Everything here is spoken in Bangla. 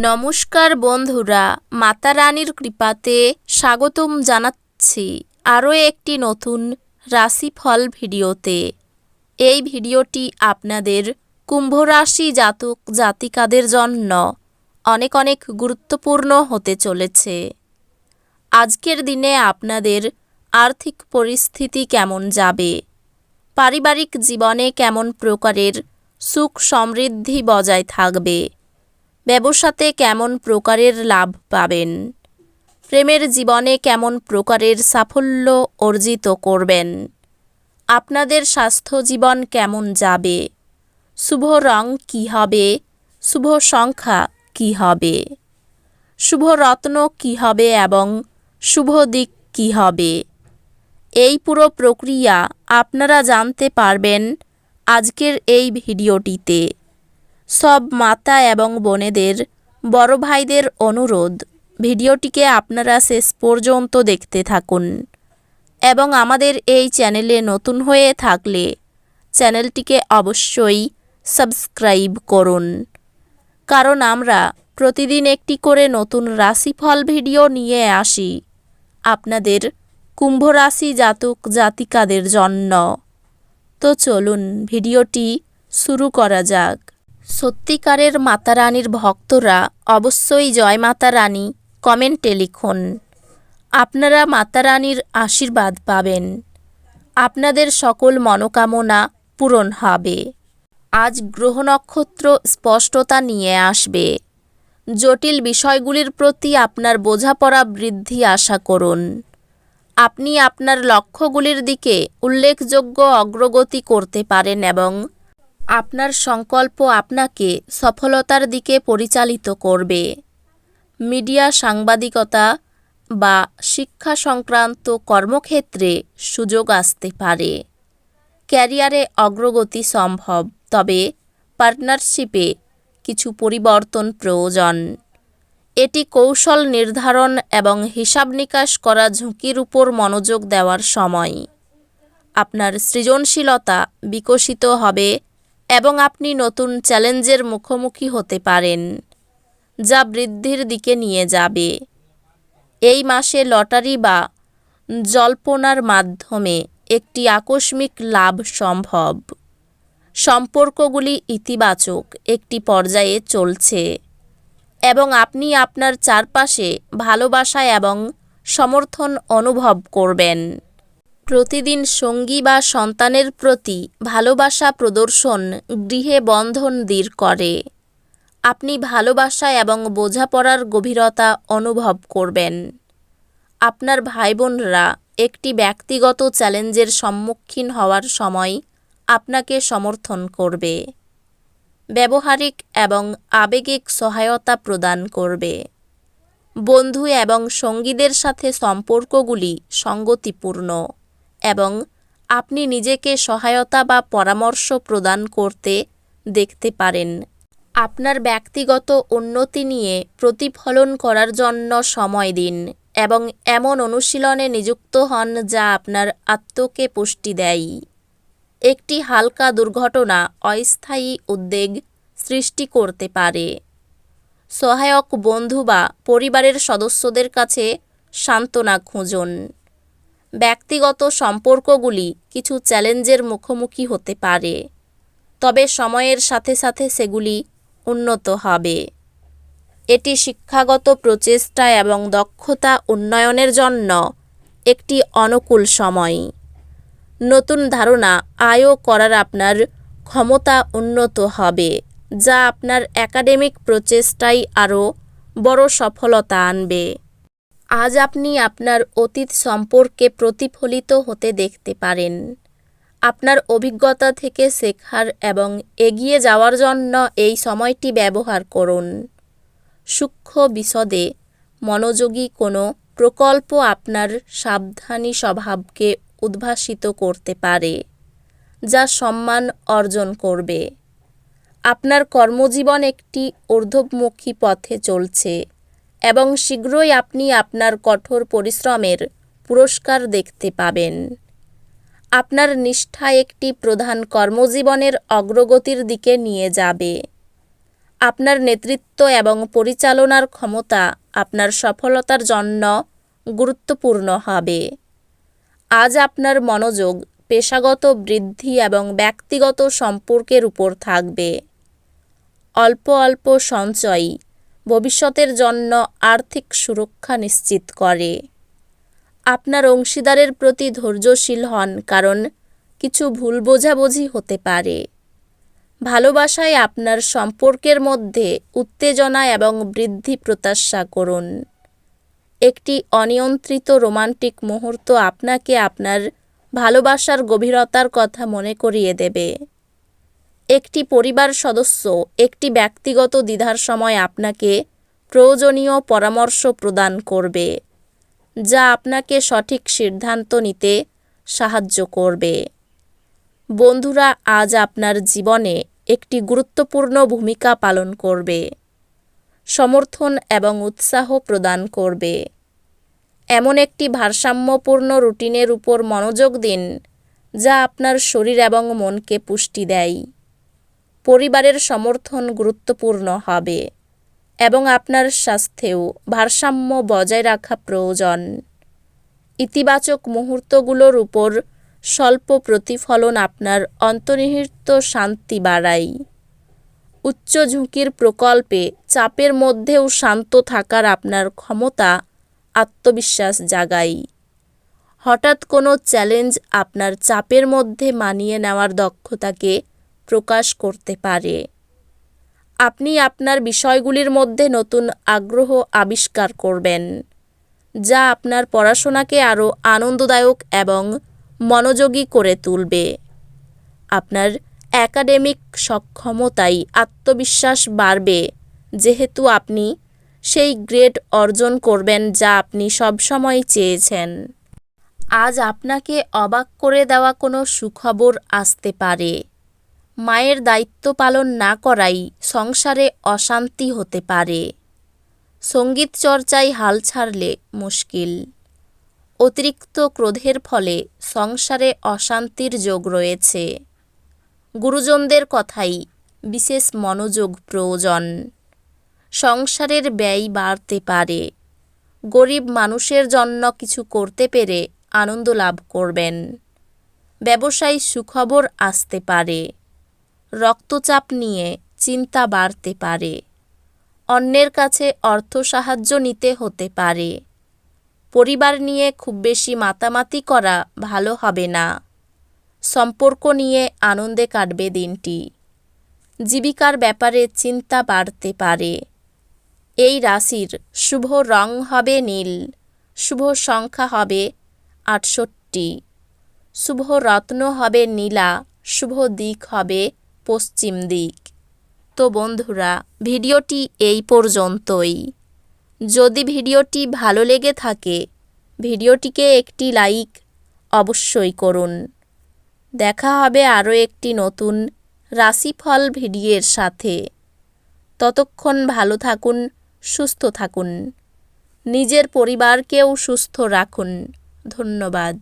নমস্কার বন্ধুরা, মাতা রানীর কৃপাতে স্বাগতম জানাচ্ছি আরও একটি নতুন রাশিফল ভিডিওতে। এই ভিডিওটি আপনাদের কুম্ভ রাশি জাতক জাতিকাদের জন্য অনেক অনেক গুরুত্বপূর্ণ হতে চলেছে। আজকের দিনে আপনাদের আর্থিক পরিস্থিতি কেমন যাবে, পারিবারিক জীবনে কেমন প্রকারের সুখ সমৃদ্ধি বজায় থাকবে, ব্যবসাতে কেমন প্রকারের লাভ পাবেন, প্রেমের জীবনে কেমন প্রকারের সাফল্য অর্জিত করবেন, আপনাদের স্বাস্থ্য জীবন কেমন যাবে, শুভ রং কী হবে, শুভ সংখ্যা কী হবে, শুভ রত্ন কী হবে এবং শুভ দিক কী হবে, এই পুরো প্রক্রিয়া আপনারা জানতে পারবেন আজকের এই ভিডিওটিতে। সব মাতা এবং বোনেদের, বড় ভাইদের অনুরোধ, ভিডিওটিকে আপনারা শেষ পর্যন্ত দেখতে থাকুন এবং আমাদের এই চ্যানেলে নতুন হয়ে থাকলে চ্যানেলটিকে অবশ্যই সাবস্ক্রাইব করুন, কারণ আমরা প্রতিদিন একটি করে নতুন রাশিফল ভিডিও নিয়ে আসি আপনাদের কুম্ভ রাশি জাতক জাতিকাদের জন্য। তো চলুন ভিডিওটি শুরু করা যাক। সত্যিকারের মাতা রানীর ভক্তরা অবশ্যই জয় মাতা রানী কমেন্টে লিখুন। আপনারা মাতা রানীর আশীর্বাদ পাবেন, আপনাদের সকল মনোকামনা পূরণ হবে। আজ গ্রহ নক্ষত্র স্পষ্টতা নিয়ে আসবে। জটিল বিষয়গুলির প্রতি আপনার বোঝাপড়া বৃদ্ধি আশা করুন। আপনি আপনার লক্ষ্যগুলির দিকে উল্লেখযোগ্য অগ্রগতি করতে পারেন এবং আপনার সংকল্প আপনাকে সফলতার দিকে পরিচালিত করবে। মিডিয়া, সাংবাদিকতা বা শিক্ষা সংক্রান্ত কর্মক্ষেত্রে সুযোগ আসতে পারে। ক্যারিয়ারে অগ্রগতি সম্ভব, তবে পার্টনারশিপে কিছু পরিবর্তন প্রয়োজন। এটি কৌশল নির্ধারণ এবং হিসাব নিকাশ করা ঝুঁকির উপর মনোযোগ দেওয়ার সময়। আপনার সৃজনশীলতা বিকশিত হবে এবং আপনি নতুন চ্যালেঞ্জের মুখোমুখি হতে পারেন, যা বৃদ্ধির দিকে নিয়ে যাবে। এই মাসে লটারি বা জল্পনার মাধ্যমে একটি আকস্মিক লাভ সম্ভব। সম্পর্কগুলি ইতিবাচক একটি পর্যায়ে চলছে এবং আপনি আপনার চারপাশে ভালোবাসা এবং সমর্থন অনুভব করবেন। প্রতিদিন সঙ্গী বা সন্তানের প্রতি ভালোবাসা প্রদর্শন গৃহে বন্ধন দৃঢ় করে। আপনি ভালোবাসা এবং বোঝাপড়ার গভীরতা অনুভব করবেন। আপনার ভাইবোনরা একটি ব্যক্তিগত চ্যালেঞ্জের সম্মুখীন হওয়ার সময় আপনাকে সমর্থন করবে, ব্যবহারিক এবং আবেগিক সহায়তা প্রদান করবে। বন্ধু এবং সঙ্গীদের সাথে সম্পর্কগুলি সঙ্গতিপূর্ণ এবং আপনি নিজেকে সহায়তা বা পরামর্শ প্রদান করতে দেখতে পারেন। আপনার ব্যক্তিগত উন্নতি নিয়ে প্রতিফলন করার জন্য সময় দিন এবং এমন অনুশীলনে নিযুক্ত হন যা আপনার আত্মকে পুষ্টি দেয়। একটি হালকা দুর্ঘটনা অস্থায়ী উদ্বেগ সৃষ্টি করতে পারে। সহায়ক বন্ধু বা পরিবারের সদস্যদের কাছে সান্ত্বনা খুঁজুন। ব্যক্তিগত সম্পর্কগুলি কিছু চ্যালেঞ্জের মুখোমুখি হতে পারে, তবে সময়ের সাথে সাথে সেগুলি উন্নত হবে। এটি শিক্ষাগত প্রচেষ্টা এবং দক্ষতা উন্নয়নের জন্য একটি অনুকূল সময়। নতুন ধারণা আয় করার আপনার ক্ষমতা উন্নত হবে, যা আপনার একাডেমিক প্রচেষ্টায় আরও বড় সফলতা আনবে। আজ আপনি আপনার অতীত সম্পর্কে প্রতিফলিত হতে দেখতে পারেন। আপনার অভিজ্ঞতা থেকে শেখার এবং এগিয়ে যাওয়ার জন্য এই সময়টি ব্যবহার করুন। সূক্ষ্ম বিশদে মনোযোগী কোনো প্রকল্প আপনার সাবধানী স্বভাবকে উদ্ভাসিত করতে পারে, যা সম্মান অর্জন করবে। আপনার কর্মজীবন একটি ঊর্ধ্বমুখী পথে চলছে এবং শীঘ্রই আপনি আপনার কঠোর পরিশ্রমের পুরস্কার দেখতে পাবেন। আপনার নিষ্ঠা একটি প্রধান কর্মজীবনের অগ্রগতির দিকে নিয়ে যাবে। আপনার নেতৃত্ব এবং পরিচালনার ক্ষমতা আপনার সফলতার জন্য গুরুত্বপূর্ণ হবে। আজ আপনার মনোযোগ পেশাগত বৃদ্ধি এবং ব্যক্তিগত সম্পর্কের উপর থাকবে। অল্প অল্প সঞ্চয় ভবিষ্যতের জন্য আর্থিক সুরক্ষা নিশ্চিত করে। আপনার অংশীদারের প্রতি ধৈর্যশীল হন, কারণ কিছু ভুল বোঝাবুঝি হতে পারে। ভালোবাসায় আপনার সম্পর্কের মধ্যে উত্তেজনা এবং বৃদ্ধি প্রত্যাশা করুন। একটি অনিয়ন্ত্রিত রোমান্টিক মুহূর্ত আপনাকে আপনার ভালোবাসার গভীরতার কথা মনে করিয়ে দেবে। একটি পরিবার সদস্য একটি ব্যক্তিগত দ্বিধার সময় আপনাকে প্রয়োজনীয় পরামর্শ প্রদান করবে, যা আপনাকে সঠিক সিদ্ধান্ত নিতে সাহায্য করবে। বন্ধুরা আজ আপনার জীবনে একটি গুরুত্বপূর্ণ ভূমিকা পালন করবে, সমর্থন এবং উৎসাহ প্রদান করবে। এমন একটি ভারসাম্যপূর্ণ রুটিনের উপর মনোযোগ দিন যা আপনার শরীর এবং মনকে পুষ্টি দেয়। পরিবারের সমর্থন গুরুত্বপূর্ণ হবে এবং আপনার স্বাস্থ্যেও ভারসাম্য বজায় রাখা প্রয়োজন। ইতিবাচক মুহূর্তগুলোর উপর স্বল্প প্রতিফলন আপনার অন্তর্নিহিত শান্তি বাড়ায়। উচ্চ ঝুঁকির প্রকল্পে চাপের মধ্যেও শান্ত থাকার আপনার ক্ষমতা আত্মবিশ্বাস জাগায়। হঠাৎ কোনো চ্যালেঞ্জ আপনার চাপের মধ্যে মানিয়ে নেওয়ার দক্ষতাকে প্রকাশ করতে পারে। আপনি আপনার বিষয়গুলির মধ্যে নতুন আগ্রহ আবিষ্কার করবেন, যা আপনার পড়াশোনাকে আরও আনন্দদায়ক এবং মনোযোগী করে তুলবে। আপনার একাডেমিক সক্ষমতায় আত্মবিশ্বাস বাড়বে, যেহেতু আপনি সেই গ্রেড অর্জন করবেন যা আপনি সবসময় চেয়েছেন। আজ আপনাকে অবাক করে দেওয়া কোনো সুখবর আসতে পারে। মায়ের দায়িত্ব পালন না করাই সংসারে অশান্তি হতে পারে। সঙ্গীত চর্চায় হাল ছাড়লে মুশকিল। অতিরিক্ত ক্রোধের ফলে সংসারে অশান্তির যোগ রয়েছে। গুরুজনদের কথাই বিশেষ মনোযোগ প্রয়োজন। সংসারের ব্যয় বাড়তে পারে। গরিব মানুষের জন্য কিছু করতে পেরে আনন্দ লাভ করবেন। ব্যবসায় সুখবর আসতে পারে। রক্তচাপ নিয়ে চিন্তা বাড়তে পারে। অন্যের কাছে অর্থ সাহায্য নিতে হতে পারে। পরিবার নিয়ে খুব বেশি মাতামাতি করা ভালো হবে না। সম্পর্ক নিয়ে আনন্দে কাটবে দিনটি। জীবিকার ব্যাপারে চিন্তা বাড়তে পারে। এই রাশির শুভ রং হবে নীল। শুভ সংখ্যা হবে 68। শুভ রত্ন হবে নীলা। শুভ দিক হবে পশ্চিম দিক। তো বন্ধুরা, ভিডিওটি এই পর্যন্তই। যদি ভিডিওটি ভালো লেগে থাকে, ভিডিওটিকে একটি লাইক অবশ্যই করুন। দেখা হবে আরও একটি নতুন রাশিফল ভিডিওর সাথে। ততক্ষণ ভালো থাকুন, সুস্থ থাকুন। নিজের পরিবারকেও সুস্থ রাখুন। ধন্যবাদ।